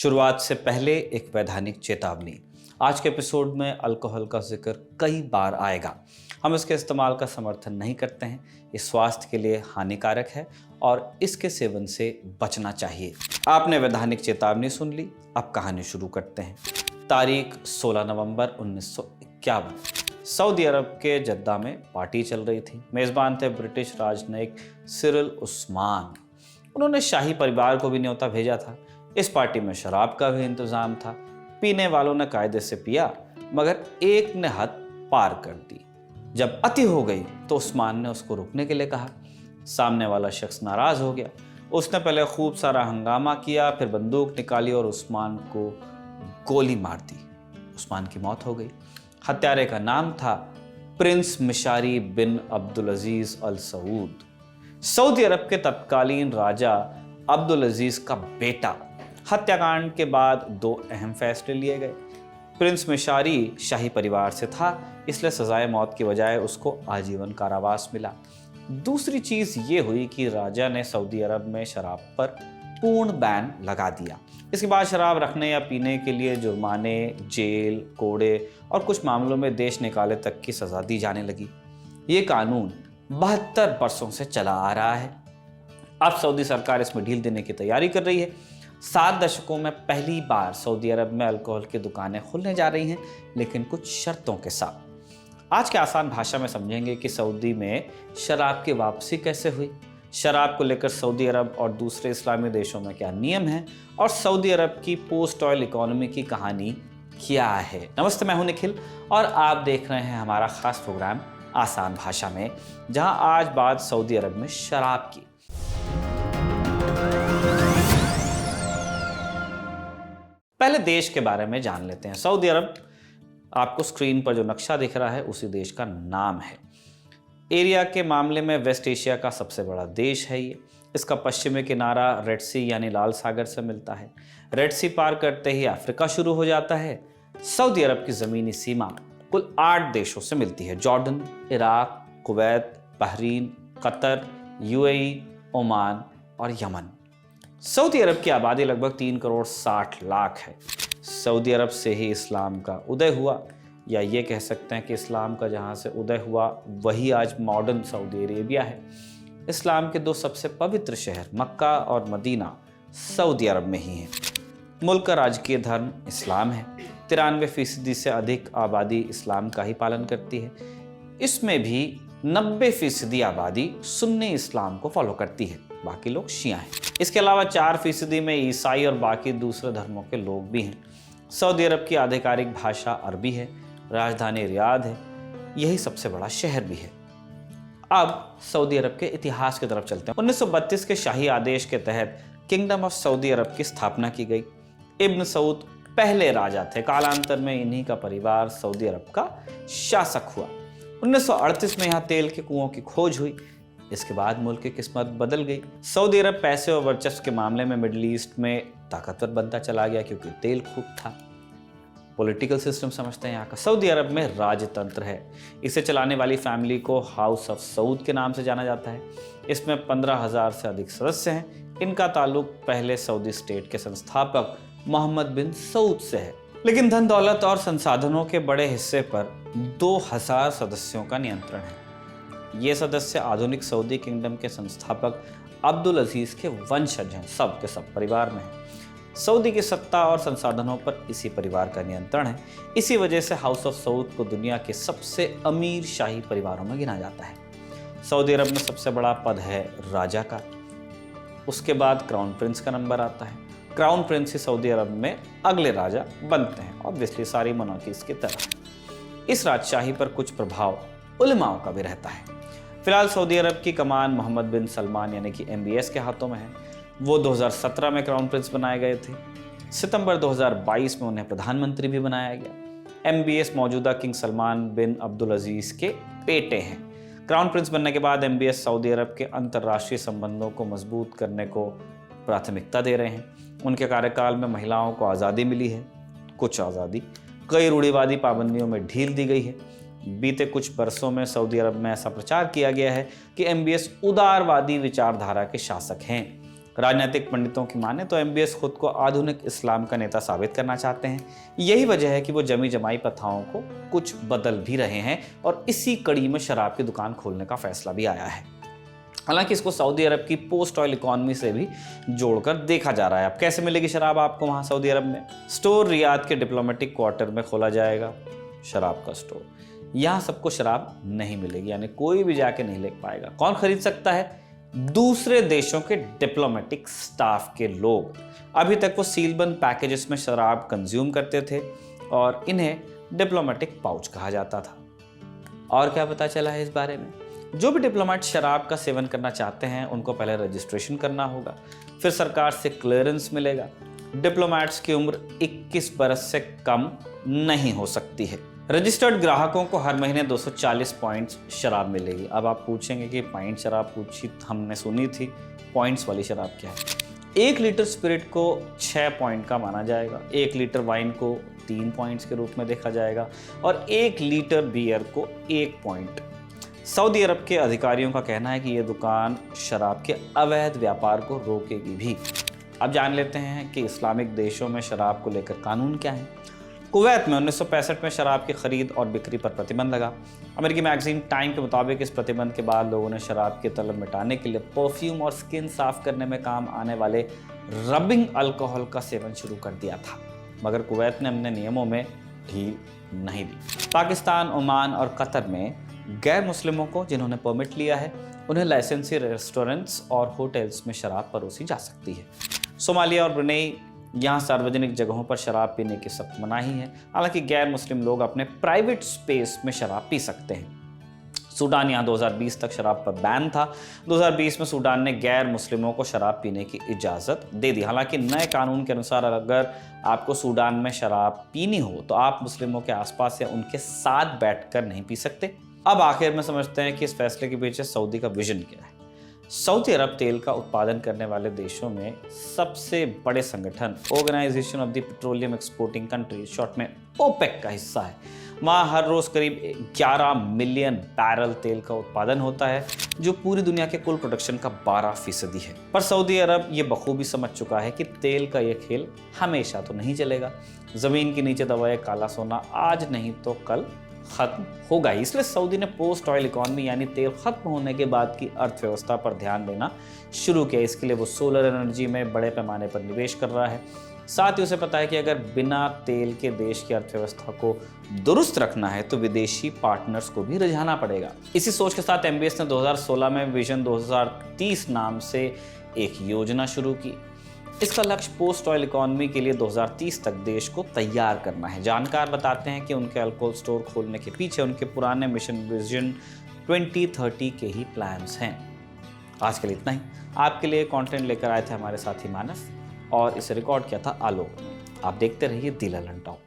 शुरुआत से पहले एक वैधानिक चेतावनी। आज के एपिसोड में अल्कोहल का जिक्र कई बार आएगा। हम इसके इस्तेमाल का समर्थन नहीं करते हैं। ये स्वास्थ्य के लिए हानिकारक है और इसके सेवन से बचना चाहिए। आपने वैधानिक चेतावनी सुन ली, अब कहानी शुरू करते हैं। तारीख 16 नवंबर 1951। सऊदी अरब के जद्दा में पार्टी चल रही थी। मेज़बान थे ब्रिटिश राजनयिक सिरिल उस्मान। उन्होंने शाही परिवार को भी न्योता भेजा था। इस पार्टी में शराब का भी इंतजाम था। पीने वालों ने कायदे से पिया, मगर एक ने हद पार कर दी। जब अति हो गई तो उस्मान ने उसको रुकने के लिए कहा। सामने वाला शख्स नाराज हो गया। उसने पहले खूब सारा हंगामा किया, फिर बंदूक निकाली और उस्मान को गोली मार दी। उस्मान की मौत हो गई। हत्यारे का नाम था प्रिंस मिशारी बिन अब्दुल अजीज अल सऊद, सऊदी अरब के तत्कालीन राजा अब्दुल अजीज का बेटा। हत्याकांड के बाद दो अहम फैसले लिए गए। प्रिंस मिशारी शाही परिवार से था, इसलिए सजाए मौत की बजाय उसको आजीवन कारावास मिला। दूसरी चीज ये हुई कि राजा ने सऊदी अरब में शराब पर पूर्ण बैन लगा दिया। इसके बाद शराब रखने या पीने के लिए जुर्माने, जेल, कोड़े और कुछ मामलों में देश निकाले तक की सजा दी जाने लगी। ये कानून 72 वर्षों से चला आ रहा है। अब सऊदी सरकार इसमें ढील देने की तैयारी कर रही है। 7 दशकों में पहली बार सऊदी अरब में अल्कोहल की दुकानें खुलने जा रही हैं, लेकिन कुछ शर्तों के साथ। आज के आसान भाषा में समझेंगे कि सऊदी में शराब की वापसी कैसे हुई, शराब को लेकर सऊदी अरब और दूसरे इस्लामी देशों में क्या नियम हैं, और सऊदी अरब की पोस्ट ऑयल इकोनॉमी की कहानी क्या है। नमस्ते, मैं हूं निखिल और आप देख रहे हैं हमारा खास प्रोग्राम आसान भाषा में, जहां आज बात सऊदी अरब में शराब की। पहले देश के बारे में जान लेते हैं। सऊदी अरब, आपको स्क्रीन पर जो नक्शा दिख रहा है उसी देश का नाम है। एरिया के मामले में वेस्ट एशिया का सबसे बड़ा देश है ये। इसका पश्चिमी किनारा रेड सी यानी लाल सागर से मिलता है। रेड सी पार करते ही अफ्रीका शुरू हो जाता है। सऊदी अरब की ज़मीनी सीमा कुल 8 देशों से मिलती है: Jordan, Iraq, Kuwait, Bahrain, Qatar, UAE, Oman और यमन। सऊदी अरब की आबादी लगभग 3 करोड़ 60 लाख है। सऊदी अरब से ही इस्लाम का उदय हुआ, या ये कह सकते हैं कि इस्लाम का जहाँ से उदय हुआ वही आज मॉडर्न सऊदी अरेबिया है। इस्लाम के 2 सबसे पवित्र शहर मक्का और मदीना सऊदी अरब में ही हैं। मुल्क का राजकीय धर्म इस्लाम है। 93% से अधिक आबादी इस्लाम का ही पालन करती है। इसमें भी 90% आबादी सुन्नी इस्लाम को फॉलो करती है, बाकी लोग शिया हैं। इसके अलावा 4% में ईसाई और बाकी दूसरे धर्मों के लोग भी हैं। सऊदी अरब की आधिकारिक भाषा अरबी है। राजधानी रियाद है, यही सबसे बड़ा शहर भी है। अब सऊदी अरब के इतिहास की तरफ चलते हैं। 1932 के शाही आदेश के तहत किंगडम ऑफ सऊदी अरब की स्थापना की गई। इब्न सऊद पहले राजा थे। कालांतर में इन्हीं का परिवार सऊदी अरब का शासक हुआ। 1938 में यहाँ तेल के कुओं की खोज हुई। इसके बाद मुल्क की किस्मत बदल गई। सऊदी अरब पैसे और वर्चस्व के मामले में मिडिल ईस्ट में ताकतवर बनता चला गया, क्योंकि तेल खूब था। पॉलिटिकल सिस्टम समझते हैं यहाँ का। सऊदी अरब में राजतंत्र है। इसे चलाने वाली फैमिली को हाउस ऑफ सऊद के नाम से जाना जाता है। इसमें 15,000 से अधिक सदस्य हैं। इनका ताल्लुक पहले सऊदी स्टेट के संस्थापक मोहम्मद बिन सऊद से है, लेकिन धन दौलत और संसाधनों के बड़े हिस्से पर 2000 सदस्यों का नियंत्रण है। ये सदस्य आधुनिक सऊदी किंगडम के संस्थापक अब्दुल अजीज के वंशज हैं। सब के सब परिवार में हैं। सऊदी की सत्ता और संसाधनों पर इसी परिवार का नियंत्रण है। इसी वजह से हाउस ऑफ सऊद को दुनिया के सबसे अमीर शाही परिवारों में गिना जाता है। सऊदी अरब में सबसे बड़ा पद है राजा का। उसके बाद क्राउन प्रिंस का नंबर आता है। क्राउन प्रिंस ही सऊदी अरब में अगले राजा बनते हैं, ऑब्वियसली सारी मोनार्कीज की तरह। इस राजशाही पर कुछ प्रभाव उलमाओं का भी रहता है। फिलहाल सऊदी अरब की कमान मोहम्मद बिन सलमान यानी कि MBS के हाथों में है। वो 2017 में क्राउन प्रिंस बनाए गए थे। सितंबर 2022 में उन्हें प्रधानमंत्री भी बनाया गया। MBS मौजूदा किंग सलमान बिन अब्दुल अजीज के बेटे हैं। क्राउन प्रिंस बनने के बाद MBS सऊदी अरब के अंतर्राष्ट्रीय संबंधों को मजबूत करने को प्राथमिकता दे रहे हैं। उनके कार्यकाल में महिलाओं को आज़ादी मिली है, कुछ आज़ादी। कई रूढ़िवादी पाबंदियों में ढील दी गई है। बीते कुछ बरसों में सऊदी अरब में ऐसा प्रचार किया गया है कि MBS उदारवादी विचारधारा के शासक हैं। राजनीतिक पंडितों की माने तो एमबीएस खुद को आधुनिक इस्लाम का नेता साबित करना चाहते हैं। यही वजह है कि वो जमी जमाई प्रथाओं को कुछ बदल भी रहे हैं और इसी कड़ी में शराब की दुकान खोलने का फैसला भी आया है। हालांकि इसको सऊदी अरब की पोस्ट ऑयल इकोनॉमी से भी जोड़कर देखा जा रहा है। अब कैसे मिलेगी शराब आपको वहां सऊदी अरब में? स्टोर रियाद के डिप्लोमेटिक क्वार्टर में खोला जाएगा शराब का स्टोर। यहाँ सबको शराब नहीं मिलेगी, यानी कोई भी जाके नहीं ले पाएगा। कौन खरीद सकता है? दूसरे देशों के डिप्लोमेटिक स्टाफ के लोग। अभी तक वो सीलबंद पैकेजेस में शराब कंज्यूम करते थे और इन्हें डिप्लोमेटिक पाउच कहा जाता था। और क्या पता चला है इस बारे में? जो भी डिप्लोमेट शराब का सेवन करना चाहते हैं उनको पहले रजिस्ट्रेशन करना होगा, फिर सरकार से क्लियरेंस मिलेगा। डिप्लोमेट्स की उम्र 21 बरस से कम नहीं हो सकती है। रजिस्टर्ड ग्राहकों को हर महीने 240 पॉइंट्स शराब मिलेगी। अब आप पूछेंगे कि पॉइंट शराब पूछी हमने सुनी थी, पॉइंट्स वाली शराब क्या है? 1 लीटर स्पिरिट को 6 पॉइंट का माना जाएगा, 1 लीटर वाइन को 3 पॉइंट्स के रूप में देखा जाएगा और 1 लीटर बियर को 1 पॉइंट। सऊदी अरब के अधिकारियों का कहना है कि यह दुकान शराब के अवैध व्यापार को रोकेगी भी। अब जान लेते हैं कि इस्लामिक देशों में शराब को लेकर कानून क्या है। कुवैत में 1965 में शराब की खरीद और बिक्री पर प्रतिबंध लगा। अमेरिकी मैगजीन टाइम के मुताबिक इस प्रतिबंध के बाद लोगों ने शराब की तलब मिटाने के लिए परफ्यूम और स्किन साफ करने में काम आने वाले रबिंग अल्कोहल का सेवन शुरू कर दिया था, मगर कुवैत ने अपने नियमों में ढील नहीं दी। पाकिस्तान, ओमान और कतर में गैर मुस्लिमों को जिन्होंने परमिट लिया है उन्हें लाइसेंसी रेस्टोरेंट्स और होटल्स में शराब परोसी जा सकती है। सोमालिया और ब्रुनेई, यहाँ सार्वजनिक जगहों पर शराब पीने की सख्त मनाही है। हालांकि गैर मुस्लिम लोग अपने प्राइवेट स्पेस में शराब पी सकते हैं। सूडान यहाँ 2020 तक शराब पर बैन था। 2020 में सूडान ने गैर मुस्लिमों को शराब पीने की इजाज़त दे दी। हालांकि नए कानून के अनुसार अगर आपको सूडान में शराब पीनी हो तो आप मुस्लिमों के आसपास या उनके साथ बैठकर नहीं पी सकते। अब आखिर में समझते हैं कि इस फैसले के पीछे सऊदी का विजन क्या है। सऊदी अरब तेल का उत्पादन करने वाले देशों में सबसे बड़े संगठन organisation of the petroleum exporting countries, short में ओपेक का हिस्सा है। वहाँ हर रोज करीब 11 मिलियन बैरल तेल का उत्पादन होता है, जो पूरी दुनिया के कुल प्रोडक्शन का 12% है। पर सऊदी अरब ये बखूबी समझ चुका है कि तेल का ये खेल हमेशा तो नहीं चलेगा। जमीन के नीचे दबाए काला सोना आज नहीं तो कल खत्म होगा। इसलिए सऊदी ने पोस्ट ऑयल इकोनॉमी यानी तेल खत्म होने के बाद की अर्थव्यवस्था पर ध्यान देना शुरू किया। इसके लिए वो सोलर एनर्जी में बड़े पैमाने पर निवेश कर रहा है। साथ ही उसे पता है कि अगर बिना तेल के देश की अर्थव्यवस्था को दुरुस्त रखना है तो विदेशी पार्टनर्स को भी रिझाना पड़ेगा। इसी सोच के साथ एमबीएस ने 2016 में विजन 2030 नाम से एक योजना शुरू की। इसका लक्ष्य पोस्ट ऑयल इकोनॉमी के लिए 2030 तक देश को तैयार करना है। जानकार बताते हैं कि उनके अल्कोहल स्टोर खोलने के पीछे उनके पुराने मिशन विजन 2030 के ही प्लान्स हैं। आज के लिए इतना ही। आपके लिए कंटेंट लेकर आए थे हमारे साथी मानस और इसे रिकॉर्ड किया था आलोक। आप देखते रहिए दी ललन टॉक।